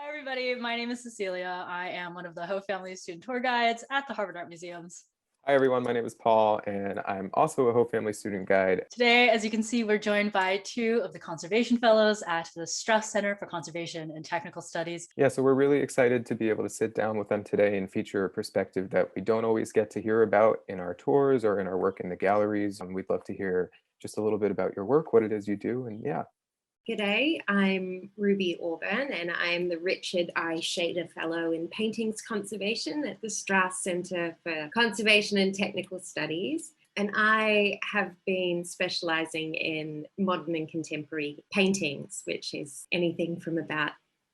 Hi, everybody. My name is Cecilia. I am one of the Ho family student tour guides at the Harvard Art Museums. Hi everyone, my name is Paul, and I'm also a Ho family student guide. Today, as you can see, we're joined by two of the conservation fellows at the Straus Center for Conservation and Technical Studies. Yeah, so we're really excited to be able to sit down with them today and feature a perspective that we don't always get to hear about in our tours or in our work in the galleries. And we'd love to hear just a little bit about your work, what it is you do, and yeah. G'day, I'm Ruby Awburn and I'm the Richard I. Shader Fellow in Paintings Conservation at the Straus Center for Conservation and Technical Studies. And I have been specializing in modern and contemporary paintings, which is anything from about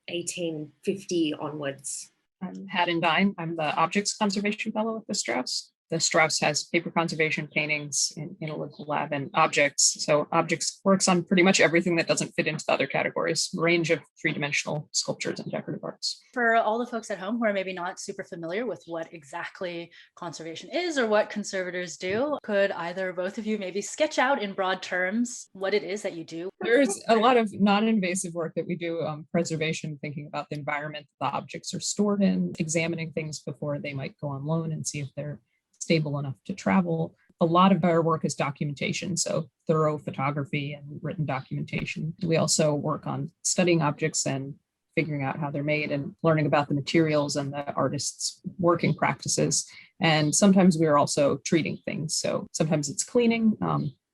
1850 onwards. I'm Haddon Dine. I'm the Objects Conservation Fellow at the Straus. The Straus has paper conservation paintings in analytical lab and objects. So objects works on pretty much everything that doesn't fit into the other categories, range of three-dimensional sculptures and decorative arts. For all the folks at home who are maybe not super familiar with what exactly conservation is or what conservators do, could either or both of you maybe sketch out in broad terms what it is that you do? There's a lot of non-invasive work that we do, preservation, thinking about the environment the objects are stored in, examining things before they might go on loan and see if they're stable enough to travel. A lot of our work is documentation, so thorough photography and written documentation. We also work on studying objects and figuring out how they're made and learning about the materials and the artists' working practices. And sometimes we are also treating things. So sometimes it's cleaning,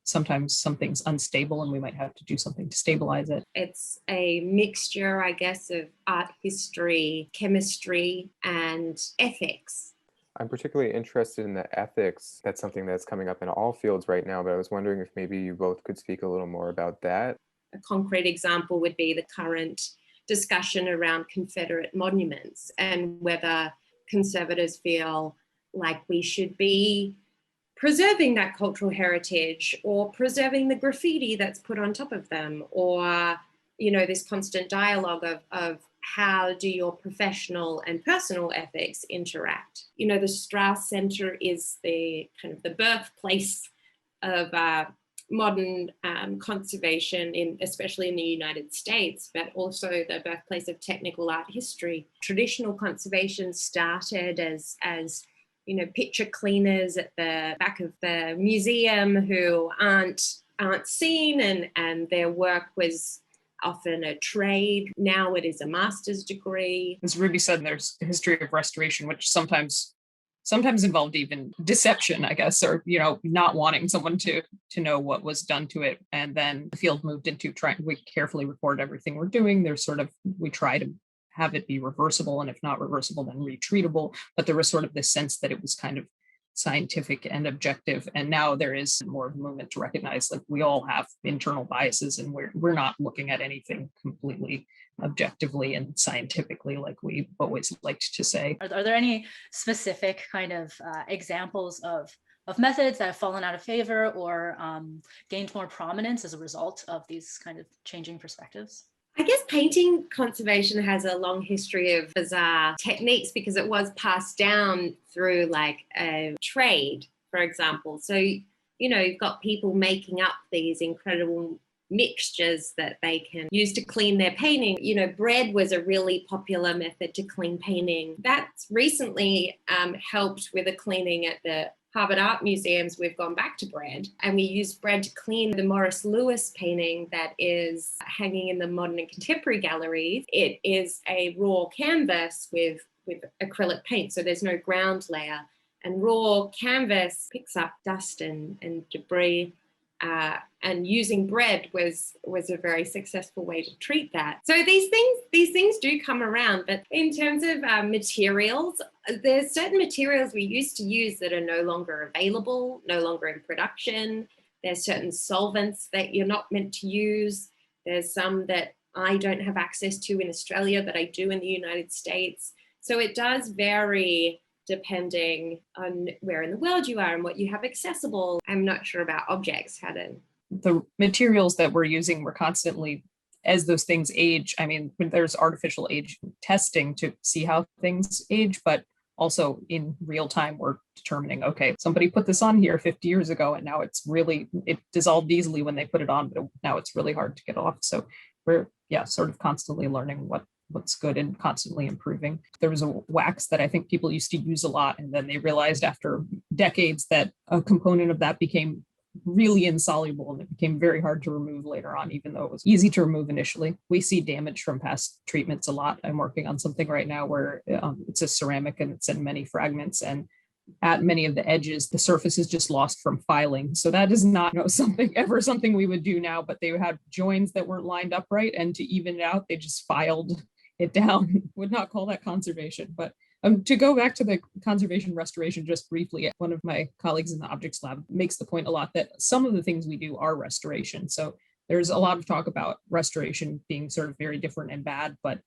sometimes something's unstable and we might have to do something to stabilize it. It's a mixture, I guess, of art history, chemistry, and ethics. I'm particularly interested in the ethics. That's something that's coming up in all fields right now, but I was wondering if maybe you both could speak a little more about that. A concrete example would be the current discussion around Confederate monuments and whether conservators feel like we should be preserving that cultural heritage or preserving the graffiti that's put on top of them, or, this constant dialogue of how do your professional and personal ethics interact? The Straus Center is the kind of the birthplace of modern conservation, especially in the United States, but also the birthplace of technical art history. Traditional conservation started as picture cleaners at the back of the museum who aren't seen, and their work was often a trade. Now it is a master's degree. As Ruby said, there's a history of restoration, which sometimes involved even deception, I guess, or, not wanting someone to know what was done to it. And then the field moved into we carefully record everything we're doing. We try to have it be reversible, and if not reversible, then retreatable. But there was sort of this sense that it was kind of scientific and objective, and now there is more of a movement to recognize like we all have internal biases, and we're not looking at anything completely objectively and scientifically like we always liked to say. Are there any specific kind of examples of methods that have fallen out of favor or gained more prominence as a result of these kind of changing perspectives? I guess painting conservation has a long history of bizarre techniques because it was passed down through like a trade, for example. So, you've got people making up these incredible mixtures that they can use to clean their painting. Bread was a really popular method to clean painting. That's recently helped with the cleaning at the Harvard Art Museums. We've gone back to bread, and we use bread to clean the Morris Lewis painting that is hanging in the modern and contemporary galleries. It is a raw canvas with acrylic paint, so there's no ground layer, and raw canvas picks up dust and debris. And using bread was a very successful way to treat that. So these things do come around, but in terms of materials, there's certain materials we used to use that are no longer available, no longer in production. There's certain solvents that you're not meant to use. There's some that I don't have access to in Australia that I do in the United States. So it does vary depending on where in the world you are and what you have accessible. I'm not sure about objects, Haddon. The materials that we're using, we're constantly, as those things age, there's artificial age testing to see how things age, but also in real time, we're determining, okay, somebody put this on here 50 years ago, and now it dissolved easily when they put it on, but now it's really hard to get off. So we're, sort of constantly learning what's good and constantly improving. There was a wax that I think people used to use a lot, and then they realized after decades that a component of that became really insoluble and it became very hard to remove later on, even though it was easy to remove initially. We see damage from past treatments a lot. I'm working on something right now where it's a ceramic and it's in many fragments, and at many of the edges, the surface is just lost from filing. So that is not something we would do now, but they had joins that weren't lined up right, and to even it out, they just filed it down. Would not call that conservation. But to go back to the conservation restoration just briefly, one of my colleagues in the objects lab makes the point a lot that some of the things we do are restoration. So there's a lot of talk about restoration being sort of very different and bad, but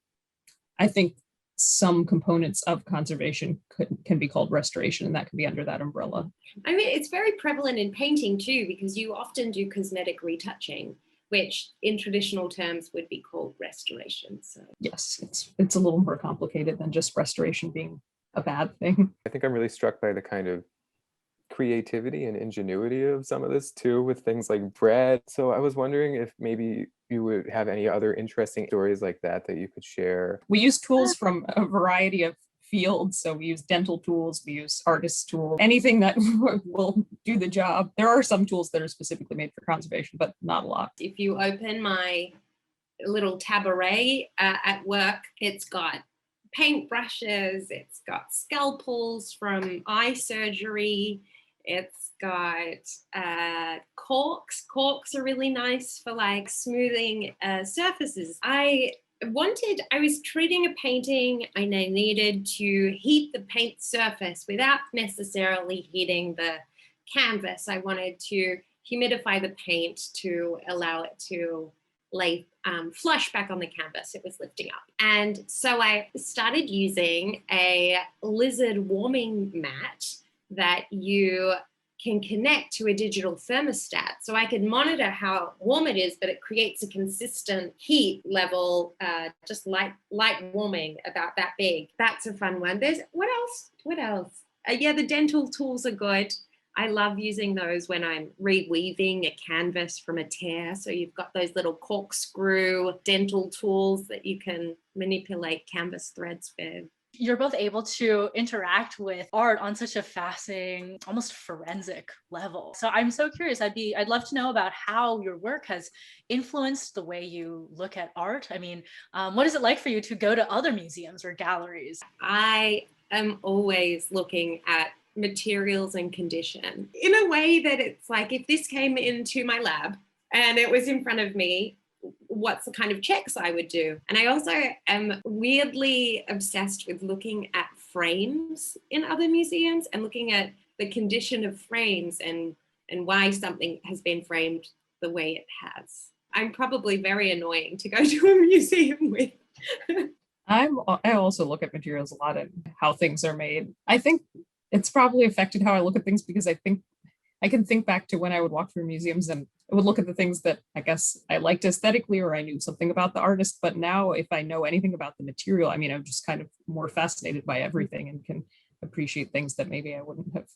I think some components of conservation can be called restoration, and that can be under that umbrella. I mean, it's very prevalent in painting too, because you often do cosmetic retouching, which in traditional terms would be called restoration. So yes, it's a little more complicated than just restoration being a bad thing. I think I'm really struck by the kind of creativity and ingenuity of some of this too, with things like bread. So I was wondering if maybe you would have any other interesting stories like that you could share. We use tools from a variety of fields. So we use dental tools, we use artist tools, anything that will do the job. There are some tools that are specifically made for conservation, but not a lot. If you open my little Tamburro at work, it's got paintbrushes, it's got scalpels from eye surgery, it's got corks. Corks are really nice for like smoothing surfaces. I was treating a painting and I needed to heat the paint surface without necessarily heating the canvas. I wanted to humidify the paint to allow it to lay flush back on the canvas. It was lifting up. And so I started using a lizard warming mat that you can connect to a digital thermostat. So I can monitor how warm it is, but it creates a consistent heat level, just light warming about that big. That's a fun one. What else? Yeah, the dental tools are good. I love using those when I'm reweaving a canvas from a tear. So you've got those little corkscrew dental tools that you can manipulate canvas threads with. You're both able to interact with art on such a fascinating, almost forensic level. So I'm so curious. I'd love to know about how your work has influenced the way you look at art. I mean, what is it like for you to go to other museums or galleries? I am always looking at materials and condition in a way that it's like, if this came into my lab and it was in front of me, what's the kind of checks I would do? And I also am weirdly obsessed with looking at frames in other museums and looking at the condition of frames and why something has been framed the way it has. I'm probably very annoying to go to a museum with. I also look at materials a lot and how things are made. I think it's probably affected how I look at things because I think I can think back to when I would walk through museums and I would look at the things that I guess I liked aesthetically or I knew something about the artist. But now if I know anything about the material, I mean, I'm just kind of more fascinated by everything and can appreciate things that maybe I wouldn't have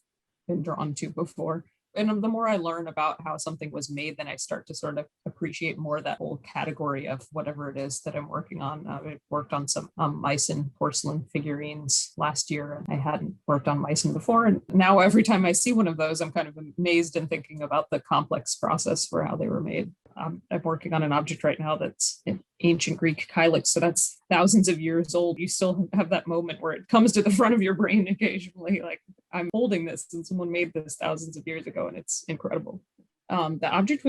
been drawn to before. And the more I learn about how something was made, then I start to sort of appreciate more that whole category of whatever it is that I'm working on. I worked on some Meissen porcelain figurines last year. I hadn't worked on Meissen before. And now every time I see one of those, I'm kind of amazed and thinking about the complex process for how they were made. I'm working on an object right now that's an ancient Greek kylix. So that's thousands of years old. You still have that moment where it comes to the front of your brain occasionally, like I'm holding this and someone made this thousands of years ago and it's incredible. The object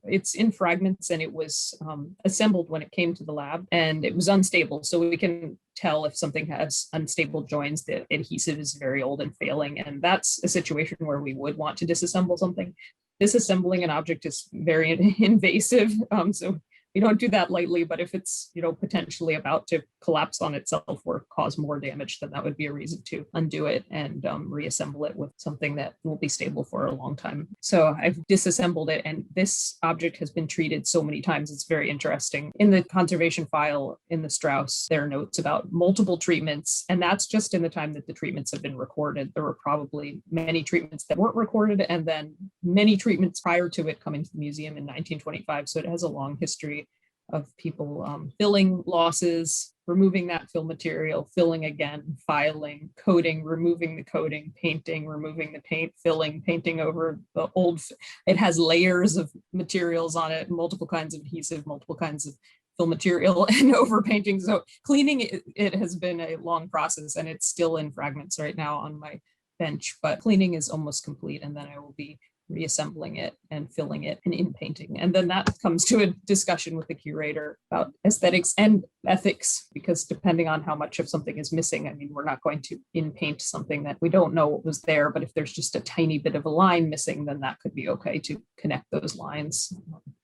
it's in fragments and it was assembled when it came to the lab and it was unstable. So we can tell if something has unstable joins, the adhesive is very old and failing. And that's a situation where we would want to disassemble something. Disassembling an object is very invasive. So we don't do that lightly, but if it's, potentially about to collapse on itself or cause more damage, then that would be a reason to undo it and reassemble it with something that will be stable for a long time. So I've disassembled it and this object has been treated so many times. It's very interesting. In the conservation file in the Straus, there are notes about multiple treatments, and that's just in the time that the treatments have been recorded. There were probably many treatments that weren't recorded and then many treatments prior to it coming to the museum in 1925. So it has a long history of people filling losses, removing that fill material, filling again, filing, coating, removing the coating, painting, removing the paint, filling, painting over the old. It has layers of materials on it, multiple kinds of adhesive, multiple kinds of fill material, and over painting. So cleaning it has been a long process, and it's still in fragments right now on my bench, but cleaning is almost complete, and then I will be reassembling it and filling it and in painting. And then that comes to a discussion with the curator about aesthetics and ethics, because depending on how much of something is missing, I mean, we're not going to in paint something that we don't know what was there, but if there's just a tiny bit of a line missing, then that could be okay to connect those lines.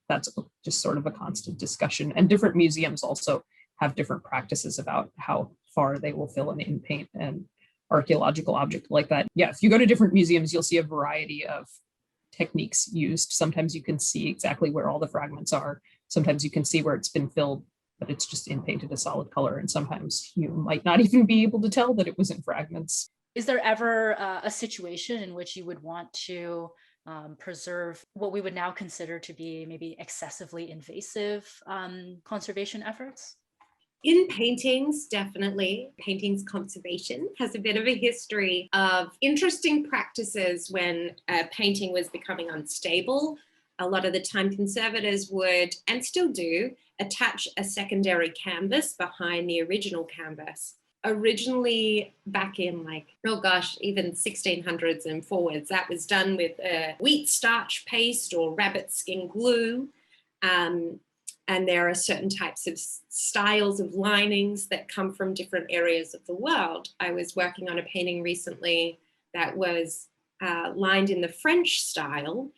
That's just sort of a constant discussion. And different museums also have different practices about how far they will fill an in paint and archaeological object like that. Yeah, if you go to different museums, you'll see a variety of techniques used. Sometimes you can see exactly where all the fragments are. Sometimes you can see where it's been filled, but it's just in painted a solid color. And sometimes you might not even be able to tell that it was in fragments. Is there ever a situation in which you would want to preserve what we would now consider to be maybe excessively invasive conservation efforts? In paintings, definitely. Paintings conservation has a bit of a history of interesting practices when a painting was becoming unstable. A lot of the time conservators would, and still do, attach a secondary canvas behind the original canvas. Originally, back in even 1600s and forwards, that was done with wheat starch paste or rabbit skin glue. And there are certain types of styles of linings that come from different areas of the world. I was working on a painting recently that was lined in the French style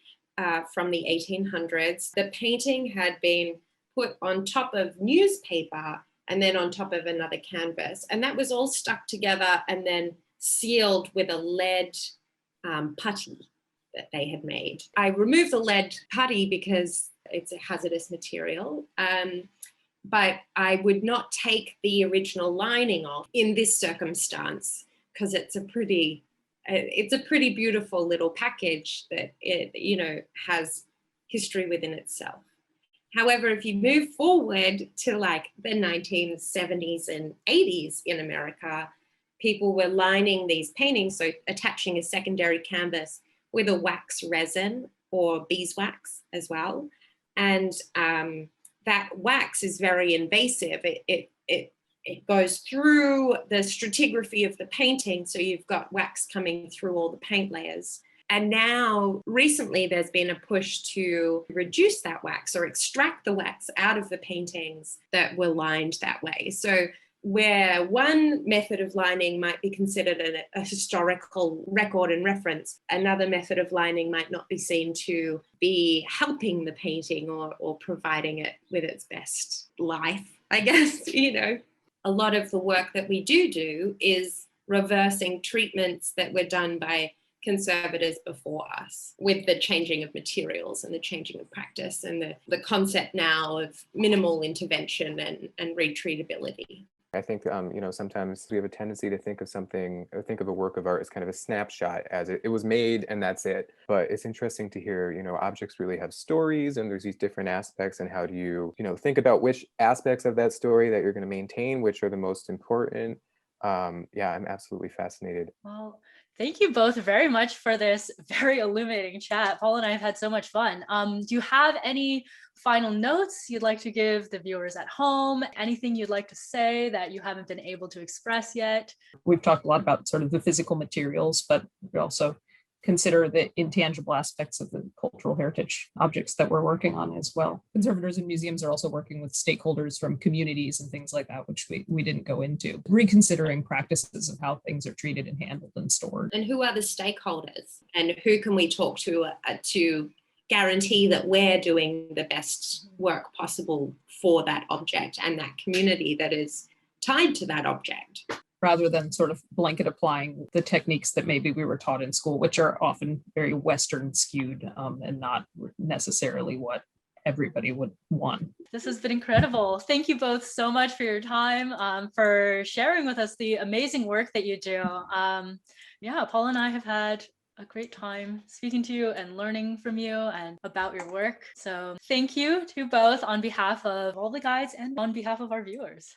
from the 1800s. The painting had been put on top of newspaper and then on top of another canvas. And that was all stuck together and then sealed with a lead putty that they had made. I removed the lead putty because it's a hazardous material, but I would not take the original lining off in this circumstance because it's a pretty beautiful little package that has history within itself. However, if you move forward to like the 1970s and 80s in America, people were lining these paintings, so attaching a secondary canvas with a wax resin or beeswax as well. And that wax is very invasive. It goes through the stratigraphy of the painting. So you've got wax coming through all the paint layers. And now recently there's been a push to reduce that wax or extract the wax out of the paintings that were lined that way. So where one method of lining might be considered a historical record and reference, another method of lining might not be seen to be helping the painting or providing it with its best life, I guess. A lot of the work that we do is reversing treatments that were done by conservators before us, with the changing of materials and the changing of practice and the concept now of minimal intervention and retreatability. I think, sometimes we have a tendency to think of a work of art as kind of a snapshot, as it was made and that's it. But it's interesting to hear, objects really have stories and there's these different aspects, and how do you, think about which aspects of that story that you're going to maintain, which are the most important. I'm absolutely fascinated. Well, thank you both very much for this very illuminating chat. Paul and I have had so much fun. Do you have any final notes you'd like to give the viewers at home? Anything you'd like to say that you haven't been able to express yet? We've talked a lot about sort of the physical materials, but we also consider the intangible aspects of the cultural heritage objects that we're working on as well. Conservators and museums are also working with stakeholders from communities and things like that, which we didn't go into. Reconsidering practices of how things are treated and handled and stored. And who are the stakeholders? And who can we talk to guarantee that we're doing the best work possible for that object and that community that is tied to that object? Rather than sort of blanket applying the techniques that maybe we were taught in school, which are often very Western skewed and not necessarily what everybody would want. This has been incredible. Thank you both so much for your time, for sharing with us the amazing work that you do. Paul and I have had a great time speaking to you and learning from you and about your work. So thank you to both on behalf of all the guides and on behalf of our viewers.